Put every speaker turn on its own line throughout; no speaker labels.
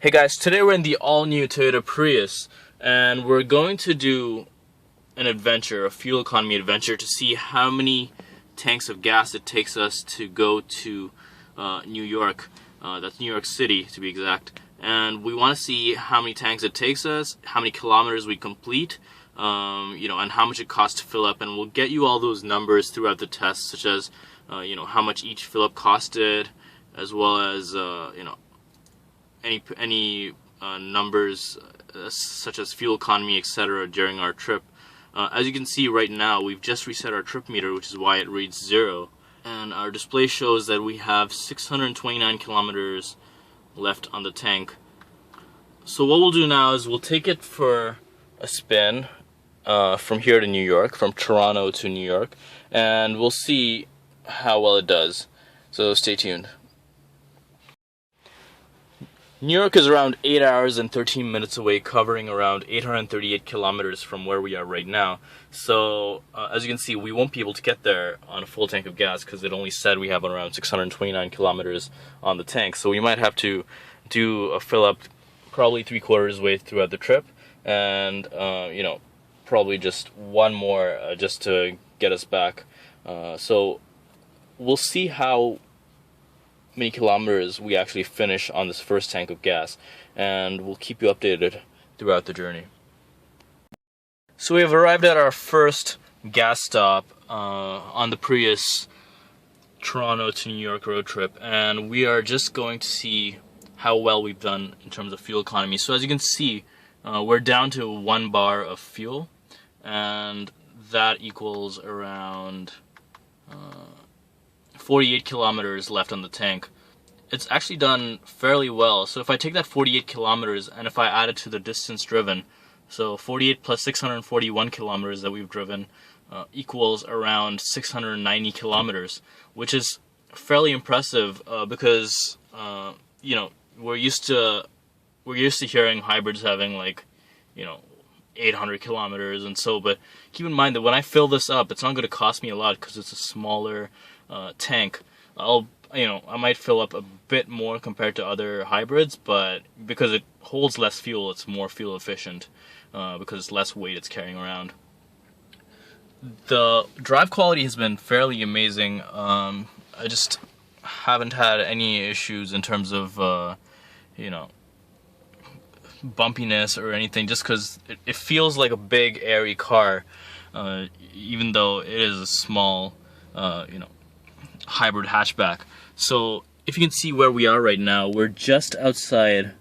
Hey guys, today we're in the all-new Toyota Prius, and we're going to do an adventure, a fuel economy adventure, to see how many tanks of gas it takes us to go to New York. That's New York City, to be exact. And we want to see how many tanks it takes us, how many kilometers we complete, and how much it costs to fill up. And we'll get you all those numbers throughout the test, such as, how much each fill up costed, as well as, any numbers such as fuel economy, etc. during our trip. As you can see right now, we've just reset our trip meter, which is why it reads 0. And our display shows that we have 629 kilometers left on the tank. So what we'll do now is we'll take it for a spin from here to New York, from Toronto to New York, and we'll see how well it does. So stay tuned. New York is around 8 hours and 13 minutes away, covering around 838 kilometers from where we are right now. So, as you can see, we won't be able to get there on a full tank of gas because it only said we have around 629 kilometers on the tank. So we might have to do a fill up probably 3/4 way throughout the trip, and probably just one more just to get us back. So we'll see how many kilometers we actually finish on this first tank of gas, and we'll keep you updated throughout the journey. So we have arrived at our first gas stop on the Prius Toronto to New York road trip, and we are just going to see how well we've done in terms of fuel economy. So as you can see, we're down to 1 bar of fuel, and that equals around 48 kilometers left on the tank. It's actually done fairly well. So if I take that 48 kilometers and if I add it to the distance driven, so 48 plus 641 kilometers that we've driven equals around 690 kilometers, which is fairly impressive because we're used to hearing hybrids having 800 kilometers and so. But keep in mind that when I fill this up, it's not going to cost me a lot because it's a smaller tank. I might fill up a bit more compared to other hybrids, but because it holds less fuel, it's more fuel efficient because it's less weight it's carrying around. The drive quality has been fairly amazing. I just haven't had any issues in terms of bumpiness or anything, just because it feels like a big airy car, even though it is a small hybrid hatchback. So if you can see where we are right now, we're just outside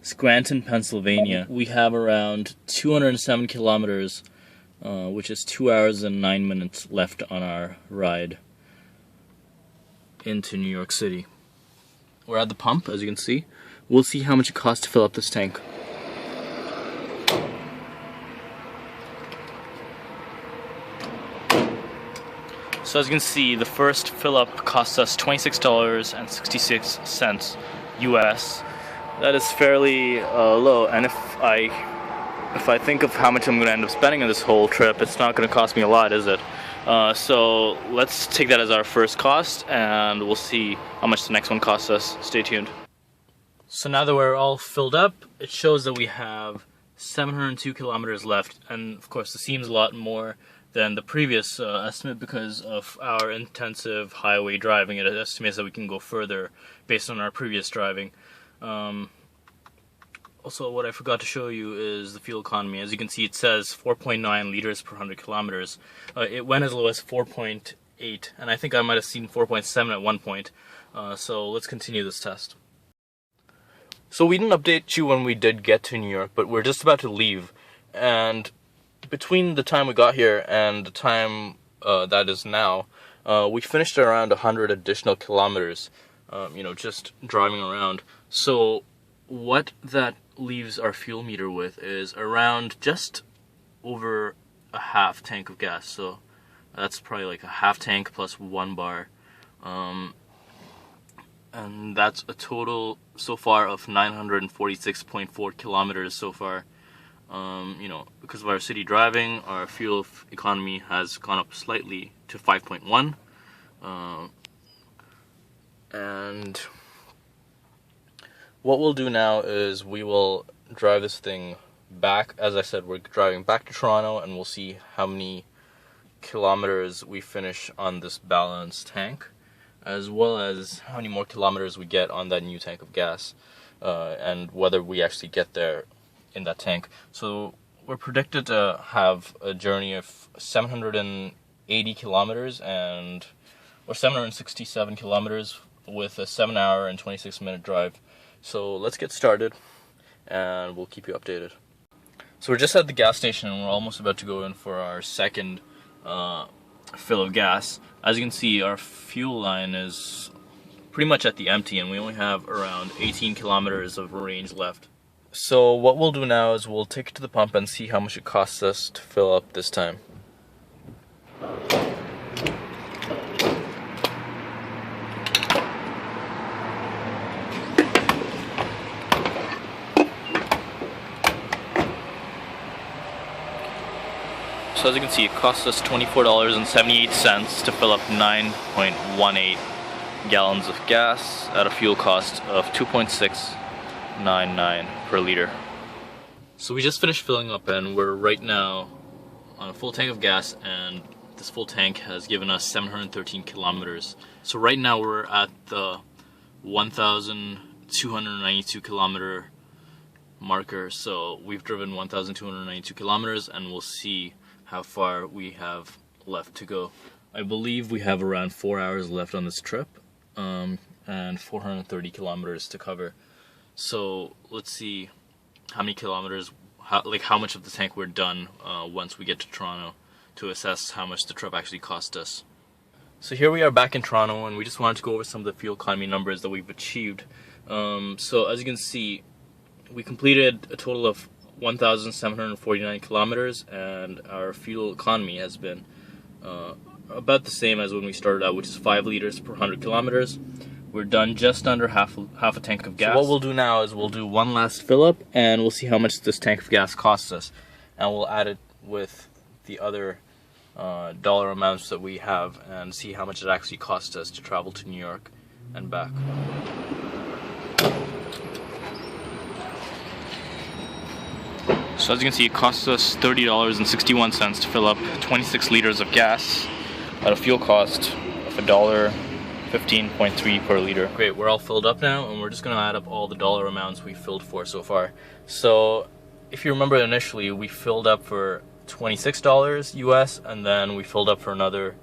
Scranton, Pennsylvania. We have around 207 kilometers, which is 2 hours and 9 minutes left on our ride into New York City. We're at the pump, as you can see. We'll see how much it costs to fill up this tank. So as you can see, the first fill up costs us $26.66 US. That is fairly low, and if I think of how much I'm going to end up spending on this whole trip, it's not going to cost me a lot, is it? So let's take that as our first cost, and we'll see how much the next one costs us. Stay tuned. So now that we're all filled up, it shows that we have 702 kilometers left, and of course this seems a lot more than the previous estimate because of our intensive highway driving. It estimates that we can go further based on our previous driving. Also, what I forgot to show you is the fuel economy. As you can see, it says 4.9 liters per 100 kilometers. It went as low as 4.8, and I think I might have seen 4.7 at one point. So let's continue this test. So we didn't update you when we did get to New York, but we're just about to leave, and between the time we got here and the time that is now, we finished around 100 additional kilometers, just driving around. So what that leaves our fuel meter with is around just over a half tank of gas. So that's probably like a half tank plus 1 bar. And that's a total so far of 946.4 kilometers so far. Because of our city driving, our fuel economy has gone up slightly to 5.1, and what we'll do now is we will drive this thing back. As I said, we're driving back to Toronto, and we'll see how many kilometers we finish on this balanced tank, as well as how many more kilometers we get on that new tank of gas, and whether we actually get there in that tank. So we're predicted to have a journey of 780 kilometers or 767 kilometers with a 7-hour and 26-minute drive. So let's get started, and we'll keep you updated. So we're just at the gas station, and we're almost about to go in for our second fill of gas. As you can see, our fuel line is pretty much at the empty, and we only have around 18 kilometers of range left. So what we'll do now is we'll take it to the pump and see how much it costs us to fill up this time. So as you can see, it costs us $24.78 to fill up 9.18 gallons of gas at a fuel cost of $2.699 per liter. So we just finished filling up, and we're right now on a full tank of gas, and this full tank has given us 713 kilometers. So right now we're at the 1,292 kilometer marker. So we've driven 1,292 kilometers, and we'll see how far we have left to go. I believe we have around 4 hours left on this trip, and 430 kilometers to cover. So let's see how many kilometers, how much of the tank we're done once we get to Toronto, to assess how much the trip actually cost us. So here we are back in Toronto, and we just wanted to go over some of the fuel economy numbers that we've achieved. So as you can see, we completed a total of 1,749 kilometers, and our fuel economy has been about the same as when we started out, which is 5 liters per 100 kilometers. We're done just under half a tank of gas. So what we'll do now is we'll do one last fill up, and we'll see how much this tank of gas costs us, and we'll add it with the other dollar amounts that we have, and see how much it actually costs us to travel to New York and back. So as you can see, it costs us $30.61 to fill up 26 liters of gas at a fuel cost of $1.15.3 per liter. Great, we're all filled up now, and we're just going to add up all the dollar amounts we filled for so far. So if you remember, initially we filled up for $26 US, and then we filled up for another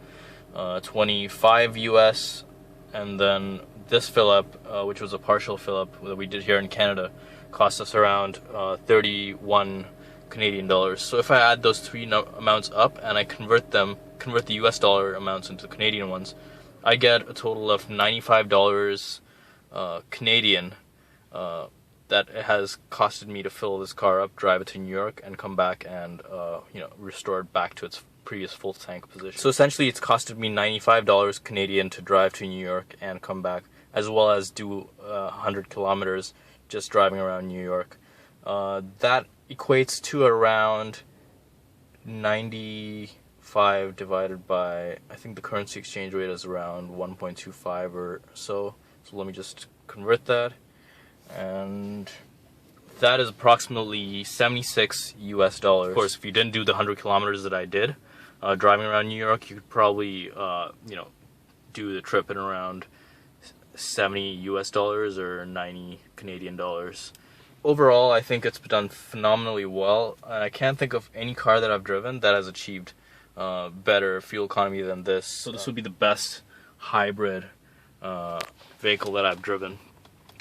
25 US, and then this fill up, which was a partial fill up that we did here in Canada, cost us around 31 Canadian dollars. So if I add those three amounts up and I convert the US dollar amounts into the Canadian ones, I get a total of $95 Canadian that it has costed me to fill this car up, drive it to New York, and come back and restore it back to its previous full tank position. So essentially, it's costed me $95 Canadian to drive to New York and come back, as well as do 100 kilometers just driving around New York. That equates to around 95 divided by, I think the currency exchange rate is around 1.25 or so. So let me just convert that, and that is approximately 76 US dollars. Of course, if you didn't do the 100 kilometers that I did driving around New York, you could probably do the trip in around 70 US dollars or 90 Canadian dollars. Overall, I think it's done phenomenally well. I can't think of any car that I've driven that has achieved better fuel economy than this. So this would be the best hybrid vehicle that I've driven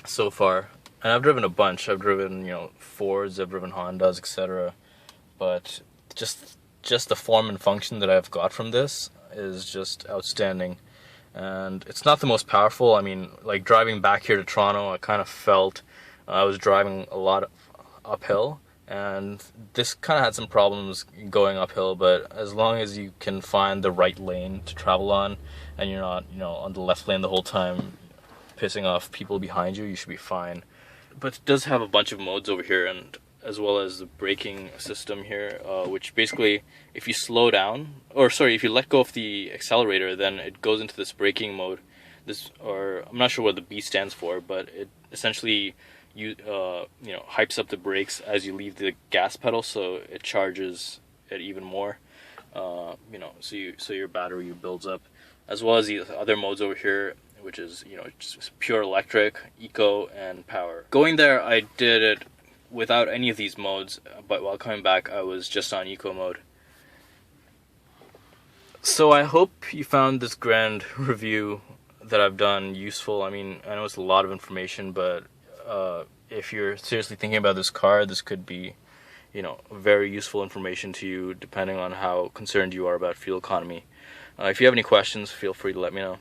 so far. And I've driven a bunch. I've driven, Fords, I've driven Hondas, etc. But just the form and function that I've got from this is just outstanding. And it's not the most powerful. I mean, like driving back here to Toronto, I kind of felt I was driving a lot uphill, and this kind of had some problems going uphill, but as long as you can find the right lane to travel on, and you're not, on the left lane the whole time pissing off people behind you, you should be fine. But it does have a bunch of modes over here, and as well as the braking system here, which basically, if you slow down, if you let go of the accelerator, then it goes into this braking mode. I'm not sure what the B stands for, but it essentially, hypes up the brakes as you leave the gas pedal, so it charges it even more. So your battery builds up, as well as the other modes over here, which is just pure electric, eco, and power. Going there, I did it without any of these modes, but while coming back, I was just on eco mode. So I hope you found this grand review that I've done useful. I mean, I know it's a lot of information, but if you're seriously thinking about this car, this could be, very useful information to you, depending on how concerned you are about fuel economy. If you have any questions, feel free to let me know.